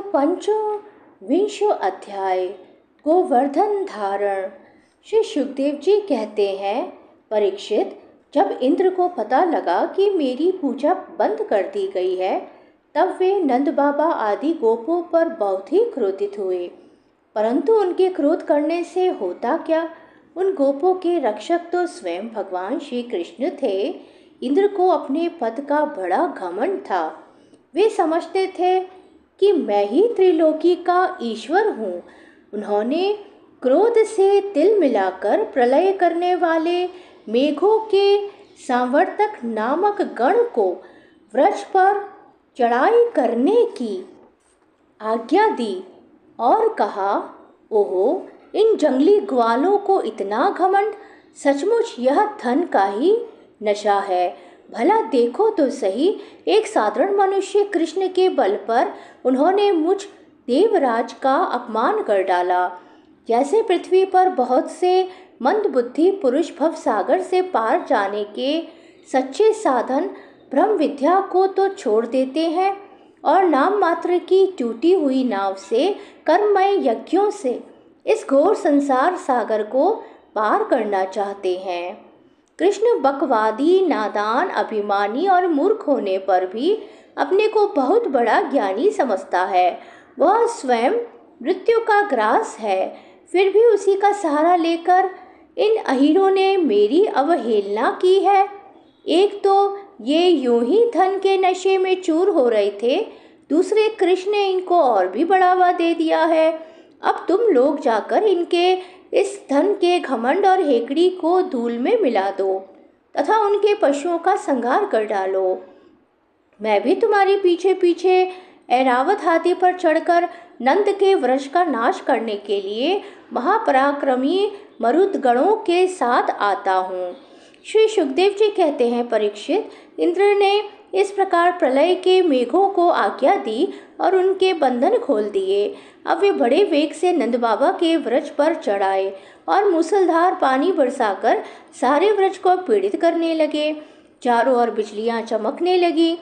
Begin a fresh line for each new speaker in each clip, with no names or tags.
पंचविंशो अध्याय गोवर्धन धारण। श्री सुखदेव जी कहते हैं, परीक्षित, जब इंद्र को पता लगा कि मेरी पूजा बंद कर दी गई है, तब वे नंद बाबा आदि गोपों पर बहुत ही क्रोधित हुए। परंतु उनके क्रोध करने से होता क्या? उन गोपों के रक्षक तो स्वयं भगवान श्री कृष्ण थे। इंद्र को अपने पद का बड़ा घमंड था। वे समझते थे कि मैं ही त्रिलोकी का ईश्वर हूँ। उन्होंने क्रोध से तिल मिलाकर प्रलय करने वाले मेघों के संवर्तक नामक गण को वृक्ष पर चढ़ाई करने की आज्ञा दी और कहा, ओहो, इन जंगली ग्वालों को इतना घमंड! सचमुच यह धन का ही नशा है। भला देखो तो सही, एक साधारण मनुष्य कृष्ण के बल पर उन्होंने मुझ देवराज का अपमान कर डाला। जैसे पृथ्वी पर बहुत से मंदबुद्धि पुरुष भव सागर से पार जाने के सच्चे साधन ब्रह्म विद्या को तो छोड़ देते हैं और नाम मात्र की टूटी हुई नाव से कर्ममय यज्ञों से इस घोर संसार सागर को पार करना चाहते हैं। कृष्ण बकवादी, नादान, अभिमानी और मूर्ख होने पर भी अपने को बहुत बड़ा ज्ञानी समझता है। वह स्वयं मृत्यु का ग्रास है, फिर भी उसी का सहारा लेकर इन अहीरों ने मेरी अवहेलना की है। एक तो ये यूं ही धन के नशे में चूर हो रहे थे, दूसरे कृष्ण ने इनको और भी बढ़ावा दे दिया है। अब तुम लोग जाकर इनके इस धन के घमंड और हेकड़ी को धूल में मिला दो तथा उनके पशुओं का संहार कर डालो। मैं भी तुम्हारे पीछे पीछे ऐरावत हाथी पर चढ़कर नंद के वृक्ष का नाश करने के लिए महापराक्रमी मरुदगणों के साथ आता हूँ। श्री सुखदेव जी कहते हैं, परीक्षित, इंद्र ने इस प्रकार प्रलय के मेघों को आज्ञा दी और उनके बंधन खोल दिए। अब वे बड़े वेग से नंद बाबा के वृक्ष पर चढ़ाए और मूसलधार पानी बरसाकर सारे वृक्ष को पीड़ित करने लगे। चारों ओर बिजलियां चमकने लगी,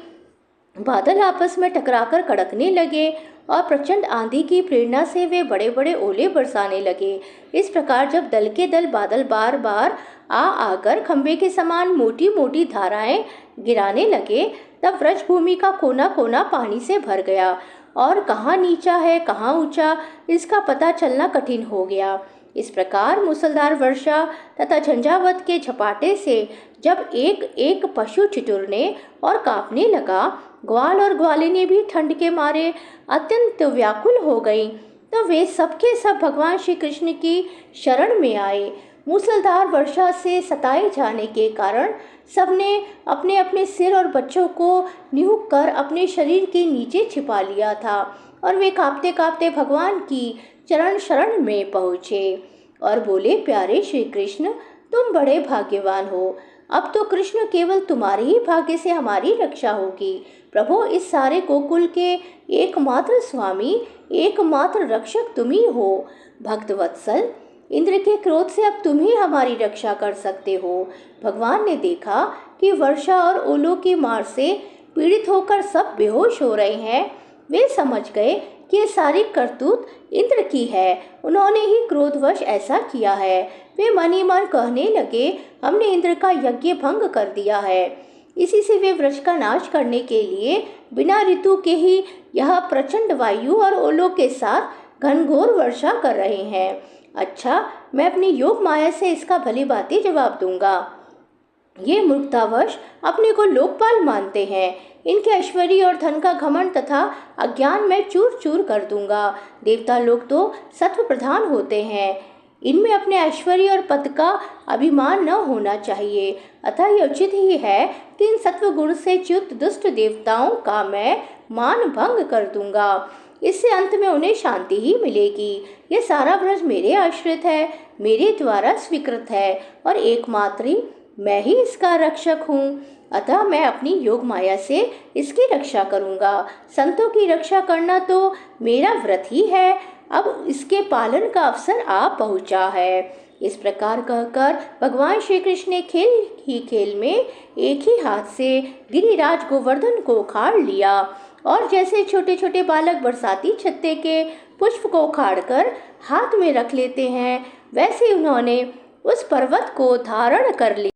बादल आपस में टकराकर कड़कने लगे और प्रचंड आंधी की प्रेरणा से वे बड़े बड़े ओले बरसाने लगे। इस प्रकार जब दल के दल बादल बार बार आकर खंबे के समान मोटी मोटी धाराएं गिराने लगे, तब व्रज भूमि का कोना कोना पानी से भर गया और कहाँ नीचा है कहाँ ऊंचा इसका पता चलना कठिन हो गया। इस प्रकार मूसलधार वर्षा तथा झंझावत के झपाटे से जब एक एक पशु चिटुरने और कांपने लगा, ग्वाल और ग्वालिनी भी ठंड के मारे अत्यंत व्याकुल हो गई, तो वे सबके सब भगवान श्री कृष्ण की शरण में आए। मूसलधार वर्षा से सताए जाने के कारण सबने अपने अपने सिर और बच्चों को निहुक कर अपने शरीर के नीचे छिपा लिया था और वे कांपते कांपते भगवान की चरण शरण में पहुँचे और बोले, प्यारे श्री कृष्ण, तुम बड़े भाग्यवान हो। अब तो कृष्ण केवल तुम्हारे ही भाग्य से हमारी रक्षा होगी। प्रभु, इस सारे गोकुल के एकमात्र स्वामी, एकमात्र रक्षक तुम ही हो। भक्त वत्सल, इंद्र के क्रोध से अब तुम ही हमारी रक्षा कर सकते हो। भगवान ने देखा कि वर्षा और ओलों की मार से पीड़ित होकर सब बेहोश हो रहे हैं। वे समझ गए कि ये सारी करतूत इंद्र की है, उन्होंने ही क्रोधवश ऐसा किया है। वे मन ही मन कहने लगे, हमने इंद्र का यज्ञ भंग कर दिया है। इसी से वे वृक्ष का नाश करने के लिए बिना ऋतु के ही यह प्रचंड वायु और ओलों के साथ घनघोर वर्षा कर रहे हैं। अच्छा, मैं अपनी योग माया से इसका भली भांति जवाब दूंगा। ये मूर्खतावश अपने को लोकपाल मानते हैं। इनके ऐश्वर्य और धन का घमंड तथा अज्ञान में चूर चूर कर दूंगा। देवता लोग तो सत्व प्रधान होते हैं, इनमें अपने ऐश्वर्य और पद का अभिमान न होना चाहिए। अतः यह उचित ही है कि इन सत्व गुण से च्युत दुष्ट देवताओं का मैं मान भंग कर दूंगा। इससे अंत में उन्हें शांति ही मिलेगी। यह सारा ब्रज मेरे आश्रित है, मेरे द्वारा स्वीकृत है और एकमात्र मैं ही इसका रक्षक हूँ। अतः मैं अपनी योग माया से इसकी रक्षा करूँगा। संतों की रक्षा करना तो मेरा व्रत ही है। अब इसके पालन का अवसर आ पहुँचा है। इस प्रकार कहकर भगवान श्री कृष्ण ने खेल में एक ही हाथ से गिरिराज गोवर्धन को उखाड़ लिया और जैसे छोटे छोटे बालक बरसाती छत्ते के पुष्प को उखाड़कर हाथ में रख लेते हैं, वैसे उन्होंने उस पर्वत को धारण कर लिया।